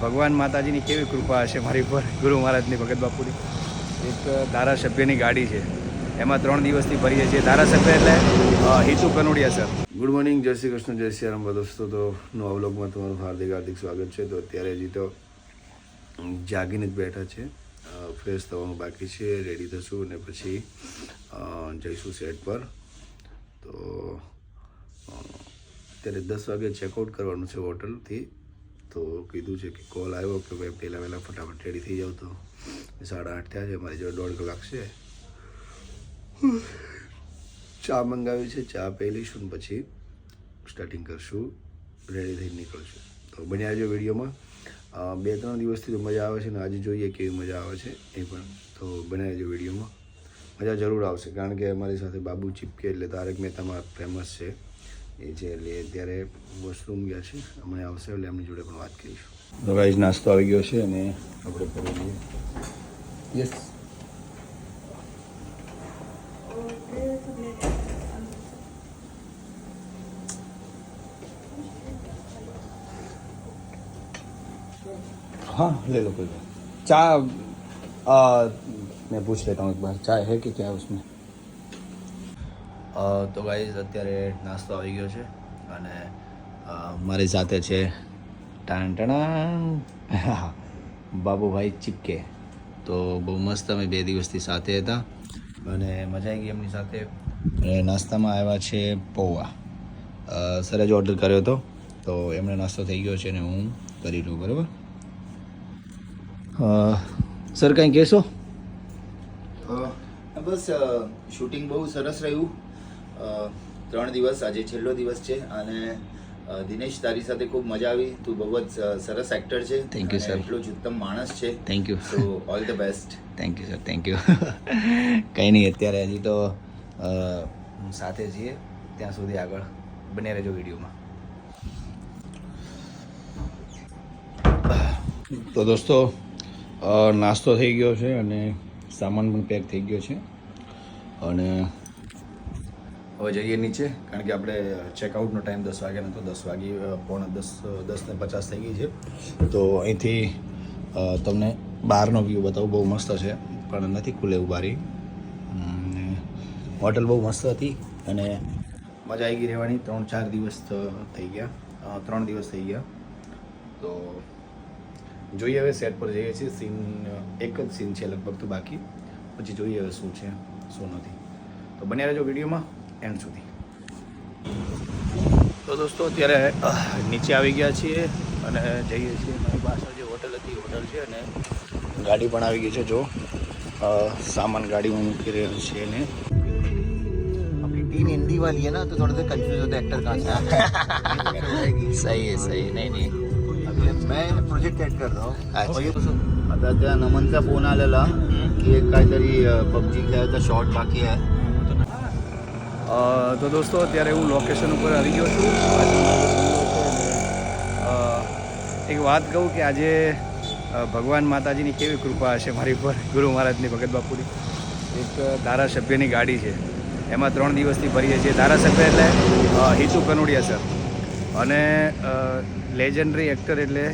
ભગવાન માતાજીની કેવી કૃપા હશે મારી પર, ગુરુ મહારાજની, ભગત બાપુની. એક ધારાસભ્યની ગાડી છે, એમાં 3 દિવસથી ભરીએ છીએ. ધારાસભ્ય એટલે Hitu Kanodia sir. Good morning, જય શ્રી કૃષ્ણ, જય શ્રી રામ દોસ્તો. તો નવા વ્લોગમાં તમારું હાર્દિક સ્વાગત છે. તો અત્યારે હજી તો જાગીને જ બેઠા છે, ફ્રેશ થવાનું બાકી છે, રેડી થશું અને પછી જઈશું સેટ પર. તો અત્યારે 10 વાગે ચેકઆઉટ કરવાનું છે હોટલથી. તો કીધું છે કે કોલ આવ્યો કે ભાઈ પહેલાં ફટાફટ રેડી થઈ જાવ. તો 8:30 થયા છે, મારી જોડે 1.5 કલાક છે. ચા મંગાવી છે, ચા પી લઈશું ને પછી સ્ટાર્ટિંગ કરશું, રેડી થઈને નીકળશું. તો બન્યા રહેજો વિડીયોમાં. 2-3 દિવસથી તો મજા આવે છે ને આજે જોઈએ કેવી મજા આવે છે એ પણ. તો બન્યા રહેજો વિડીયોમાં, મજા જરૂર આવશે. કારણ કે અમારી સાથે બાબુ ચીપકે એટલે તારક મહેતામાં ફેમસ છે એ છે. એટલે અત્યારે વોશરૂમ ગયા છે, હમણાં આવશે એટલે એમની જોડે પણ વાત કરીશું. તો ગાઈઝ નાસ્તો આવી ગયો છે અને આપણે કરી દઈએ. યસ, हाँ ले लो कोई बात. चाय मैं पूछ लेता हूँ एक बार, चाय है कि क्या उसमें. તો ગાઈઝ અત્યારે નાસ્તો આવી ગયો છે અને મારી સાથે છે બાબુભાઈ ચીપકે. તો બહુ મસ્ત, અમે 2 દિવસથી સાથે હતા અને મજા આવી ગઈ એમની સાથે. અને નાસ્તામાં આવ્યા છે પૌવા. સરે જ ઓર્ડર કર્યો હતો તો એમણે નાસ્તો થઈ ગયો છે અને હું કરી લઉં. બરાબર સર, કંઈ કહેશો? બસ શૂટિંગ બહુ સરસ રહ્યું. 3 દિવસ, આજે છેલ્લો દિવસ છે અને દિનેશ, તારી સાથે ખૂબ મજા આવી. તું બહુ જ સરસ એક્ટર છે. Thank you sir. એટલો જ ઉત્તમ માણસ છે. Thank you. So all the best. Thank you sir, thank you. કંઈ નહીં, અત્યારે હજી તો સાથે છીએ, ત્યાં સુધી આગળ બને રહેજો વિડીયોમાં. તો દોસ્તો, નાસ્તો થઈ ગયો છે અને સામાન પણ પેક થઈ ગયો છે અને હવે જઈએ નીચે. કારણ કે આપણે ચેકઆઉટનો ટાઈમ 10 વાગ્યાનો હતો. 10 વાગે 10:50 થઈ ગઈ છે. તો અહીંથી તમને બહારનો વ્યૂ બતાવું. બહુ મસ્ત છે પણ નથી ખુલે એવું બારી. હોટલ બહુ મસ્ત હતી અને મજા આવી ગઈ રહેવાની. 3-4 દિવસ થઈ ગયા, 3 દિવસ થઈ ગયા. તો જોઈએ હવે સેટ પર જઈએ છીએ. સીન એક જ સીન છે લગભગ તો બાકી, પછી જોઈએ હવે શું છે શું નથી. તો બન્યા રહેજો વિડીયોમાં એન્ડ સુધી. તો દોસ્તો અત્યારે નીચે આવી ગયા છીએ અને જઈએ છીએ. મારી પાછળ જે હોટલ હતી હોટલ છે અને ગાડી પણ આવી ગઈ છે. જો सामान गाड़ी में मूक रहे हैं ने अपनी टीम हिंदी वाली है ना तो थोड़ा सा कंफ्यूज होता है एक्टर कहाँ से सही है सही. नहीं नहीं मैं प्रोजेक्ट ऍड कर रहा हूँ. आता त्या नमनचा फोन आलेला की एक काहीतरी पबजी खेळायचा शॉट बाकी आहे. તો દોસ્તો અત્યારે હું લોકેશન ઉપર આવી ગયો છું. એક વાત કહું કે આજે ભગવાન માતાજીની કેવી કૃપા હશે મારી પર, ગુરુ મહારાજની, ભગત બાપુની. એક ધારાસભ્યની ગાડી છે, એમાં 3 દિવસથી ભરીએ છીએ. ધારાસભ્ય એટલે હિતુ કનોડિયા સર અને લેજન્ડરી એક્ટર એટલે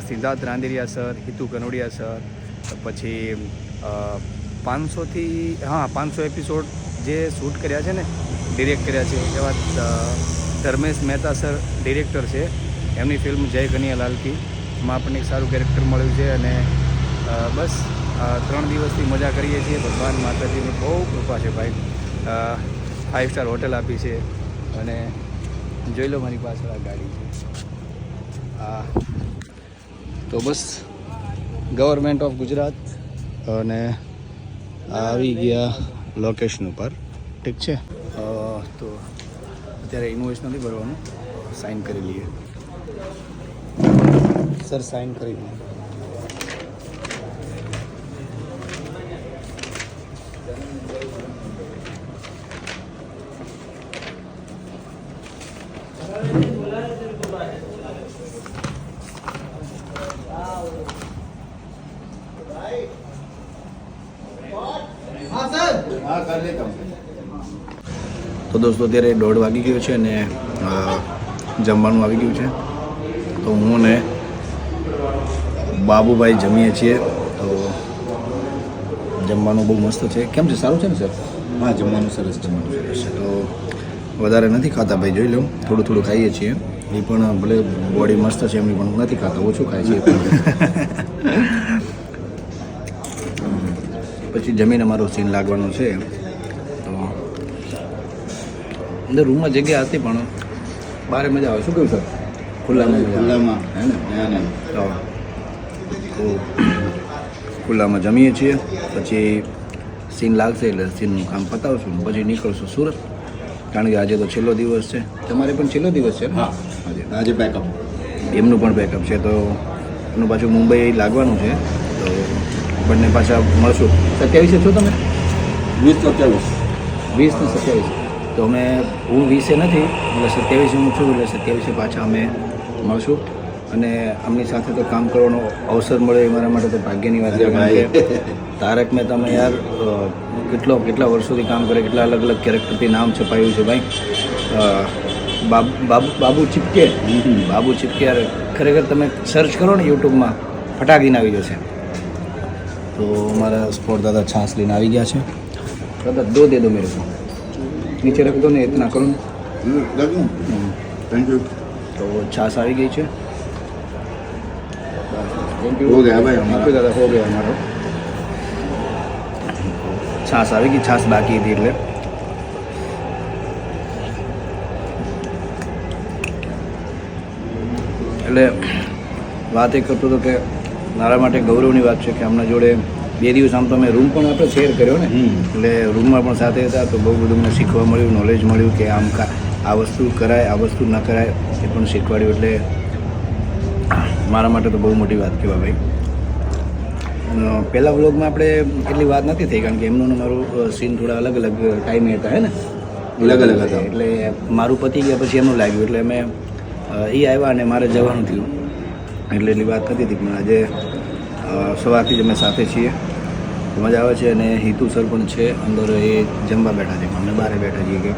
સિદ્ધાર્થ રાંદેરિયા સર, હિતુ કનોડિયા સર. પછી 500 એપિસોડ જે શૂટ કર્યા છે ને, ડિરેક્ટ કર્યા છે એવા ધર્મેશ મહેતા સર ડિરેક્ટર છે. એમની ફિલ્મ જય કનૈયાલાલ કી માં આપણને એક સારું કેરેક્ટર મળ્યું છે. અને બસ 3 દિવસથી મજા કરીએ છીએ. ભગવાન માતાજીની બહુ કૃપા છે ભાઈ. 5 સ્ટાર હોટલ આપી છે અને જોઈ લો મારી પાછળ આ ગાડી છે. તો બસ ગવર્મેન્ટ ઓફ ગુજરાત અને આવી ગયા લોકેશન ઉપર. ઠીક છે. તો અત્યારે ઇન્વોઇસ નથી ભરવાનું, સાઇન કરી લઈએ. સર સાઇન કરી લઈએ. તો દોસ્તો અત્યારે 1:30 વાગી ગયો છે અને જમવાનું આવી ગયું છે. તો હું ને બાબુભાઈ જમીએ છીએ. તો જમવાનું બહુ મસ્ત છે. કેમ છે? સારું છે ને સર? હા, જમવાનું સરસ છે. તો વધારે નથી ખાતા ભાઈ, જોઈ લઉં. થોડું થોડું ખાઈએ છીએ. એ પણ ભલે બોડી મસ્ત છે એમની, પણ નથી ખાતા, ઓછું ખાય છે. પછી જમીને મારો સીન લાગવાનો છે. તો અંદર રૂમમાં જગ્યા હતી પણ બહાર મજા આવે. શું કહ્યું સર? ખુલ્લામાં હે ને? તો ખુલ્લામાં જમીએ છીએ. પછી સીન લાગશે એટલે સીનનું કામ પતાવશું, પછી નીકળશું સુરત. કારણ કે આજે તો છેલ્લો દિવસ છે. તમારે પણ છેલ્લો દિવસ છે? હા, આજે બેકઅપ. એમનું પણ બેકઅપ છે. તો એનું પાછું મુંબઈ લાગવાનું છે. તો બંને પાછા મળશું. 27 છો તમે? 20-27. 20 ને 27. તો અમે હું 20 નથી, એટલે 27 હું છું. એટલે 27 પાછા અમે મળશું. અને આમની સાથે તો કામ કરવાનો અવસર મળે એ મારા માટે તો ભાગ્યની વાત છે. કારણ કે તારક મહેતામાં યાર કેટલા વર્ષોથી કામ કરે, કેટલા અલગ અલગ કેરેક્ટરથી નામ છપાયું છે ભાઈ. બાબુ ચીપકે, બાબુ ચીપકે યાર ખરેખર તમે સર્ચ કરો ને યુટ્યુબમાં, ફટાકીને આવી જશે. તો મારા સ્પોર્ટ દાદા છાસ લઈને આવી ગયા છે. દાદા દો દે દો મેરે को, નીચે રખ દો ને, इतना करो. Thank you. તો છાસ આવી ગઈ છે. हो गया भाई हमारा. દાદા હો ગયા અમારો. છાસ આવી ગઈ, છાસ બાકી હતી એટલે વાત એ કરતો હતો કે મારા માટે ગૌરવની વાત છે કે આમના જોડે 2 દિવસ આમ તો અમે રૂમ પણ આપણે શેર કર્યો ને, એટલે રૂમમાં પણ સાથે હતા. તો બહુ બધું મને શીખવા મળ્યું, નોલેજ મળ્યું કે આમ આ વસ્તુ કરાય, આ વસ્તુ ન કરાય, એ પણ શીખવાડ્યું. એટલે મારા માટે તો બહુ મોટી વાત કહેવાય ભાઈ. પહેલાં વ્લોગમાં આપણે એટલી વાત નથી થઈ, કારણ કે એમનું ને મારું સીન થોડા અલગ અલગ ટાઈમે હતા, હે ને? અલગ અલગ હતા. એટલે મારું પતી ગયા પછી એમનું લાગ્યું, એટલે અમે એ આવ્યા અને મારે જવાનું થયું, એટલે એટલી વાત થતી હતી. પણ આજે સવારથી જ અમે સાથે છીએ, મજા આવે છે. અને હિતુ સર પણ છે અંદર, એ જમવા બેઠા છે. અમને બહાર બેઠા છીએ કે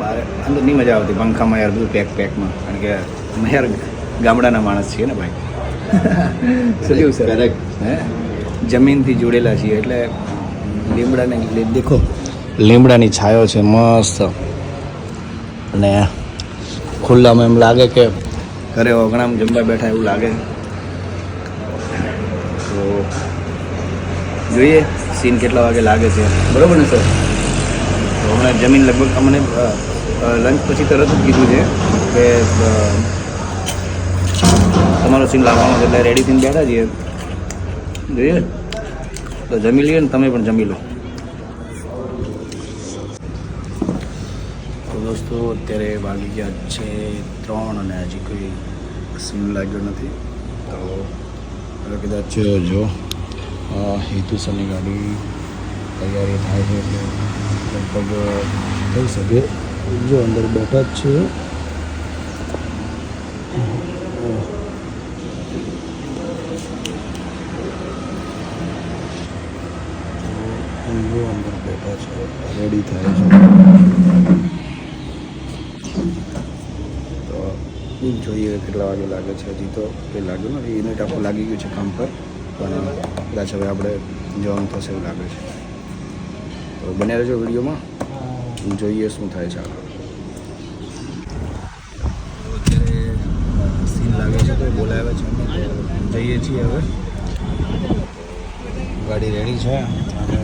બહાર અંદર નહીં મજા આવતી પંખામાં યાર, બધું પેકમાં. કારણ કે અમે યાર ગામડાના માણસ છીએ ને ભાઈ. શું સર? હે, જમીનથી જોડેલા છીએ, એટલે લીમડાને દેખો, લીમડાની છાયો છે મસ્ત. અને ખુલ્લામાં એમ લાગે કે ઘરે ઓગણામાં જમવા બેઠા એવું લાગે. તો જોઈએ સીન કેટલા વાગે લાગે છે, બરાબર ને સર? તો હમણાં જમીન લગભગ અમને લંચ પછી તરત જ કીધું છે કે તમારો સીન લાવવાનો છે, એટલે રેડી થઈને બેઠા છીએ. જોઈએ તો જમી લઈએ ને, તમે પણ જમી લો. તો દોસ્તો અત્યારે વાગી ગયા છે 3 અને હજી કોઈ સીન લાગ્યો નથી. તો હવે કદાચ જો હેતુ સરની ગાડી તૈયારી થાય છે, એટલે લગભગ થઈ શકે. જો અંદર બેઠા જ છે. અંદર બેઠા છે, રેડી થાય છે. તો જોઈએ કેટલા વાગે લાગે છે. હજી તો કંઈ લાગ્યું નથી, યુનિટ આખું લાગી ગયું છે કામ પર, પણ કદાચ હવે આપણે જવાનું થશે એવું લાગે છે. તો બન્યા રહેજો વિડીયોમાં, જોઈએ શું થાય છે આગળ. અત્યારે સીન લાગે છે તો બોલાવ્યા છે, અમે જઈએ છીએ. હવે ગાડી રેડી છે અને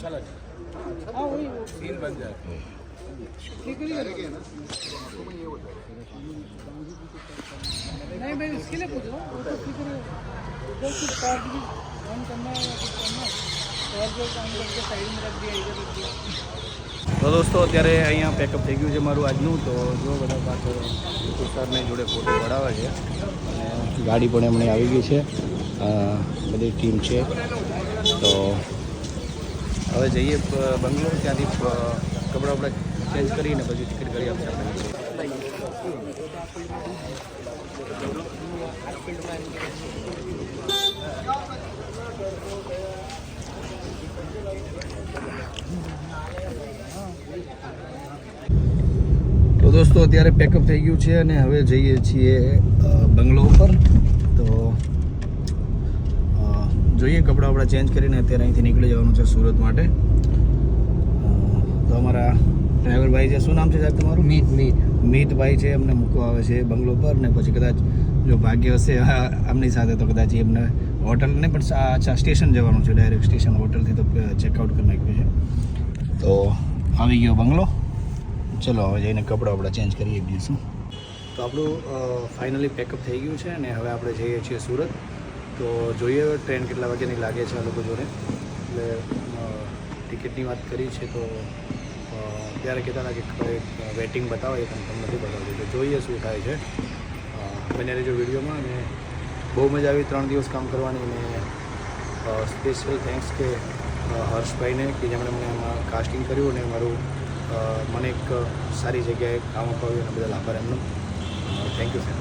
अच्छा लगे, हाँ वही सीन बन जाए नहीं, मैं इसके लिए पूछ रहा हूँ। जब कुछ पार्ट भी ऑन करना है या कुछ करना और जो काम करके साइड में रख दिया, इधर रख दिया. તો દોસ્તો અત્યારે અહીંયા પેકઅપ થઈ ગયું છે મારું આજનું. તો જો બધા પાછળ સરને જોડે ફોટો પડાવે છે, અને ગાડી પણ એમણે આવી ગઈ છે, બધી ટીમ છે. તો હવે જઈએ બંગલોર, ત્યાંથી કપડાં વપડા ચેન્જ કરીને પછી ટિકિટ કરી આપશે આપણે. તો દોસ્તો અત્યારે પેકઅપ થઈ ગયું છે અને હવે જઈએ છીએ બંગલો ઉપર. તો જોઈએ કપડાં આપણા ચેન્જ કરીને અત્યારે અહીંથી નીકળી જવાનું છે સુરત માટે. તો અમારા ડ્રાઈવર ભાઈ છે, શું નામ છે સાહેબ તમારું? મીતભાઈ છે, અમને મૂકવા આવે છે બંગલો પર ને પછી કદાચ જો ભાગ્ય હશે આમની સાથે તો કદાચ એમને હોટલ ને પણ અચ્છા સ્ટેશન જવાનું છે, ડાયરેક્ટ સ્ટેશન હોટલથી તો ચેકઆઉટ કરી નાખ્યું છે. તો આવી ગયો બંગલો. ચલો હવે જઈને કપડાં આપણે ચેન્જ કરી દઈશું. તો આપણું ફાઇનલી પેકઅપ થઈ ગયું છે અને હવે આપણે જઈએ છીએ સુરત. તો જોઈએ ટ્રેન કેટલા વાગ્યાની લાગે છે આ લોકો જોડે. એટલે ટિકિટની વાત કરી છે તો ત્યારે કહેતા હતા કે વેટિંગ બતાવો, એ પણ તમને નથી બતાવતું. તો જોઈએ શું થાય છે. બને રહેજો વિડીયોમાં. અને બહુ મજા આવી 3 દિવસ કામ કરવાની. અને સ્પેશિયલ થેન્ક્સ કે હર્ષભાઈને કે જેમણે મને એમાં કાસ્ટિંગ કર્યું અને મારું મને એક સારી જગ્યાએ કામ અપાવ્યું. એના બદલ આભાર એમનો. Thank you sir.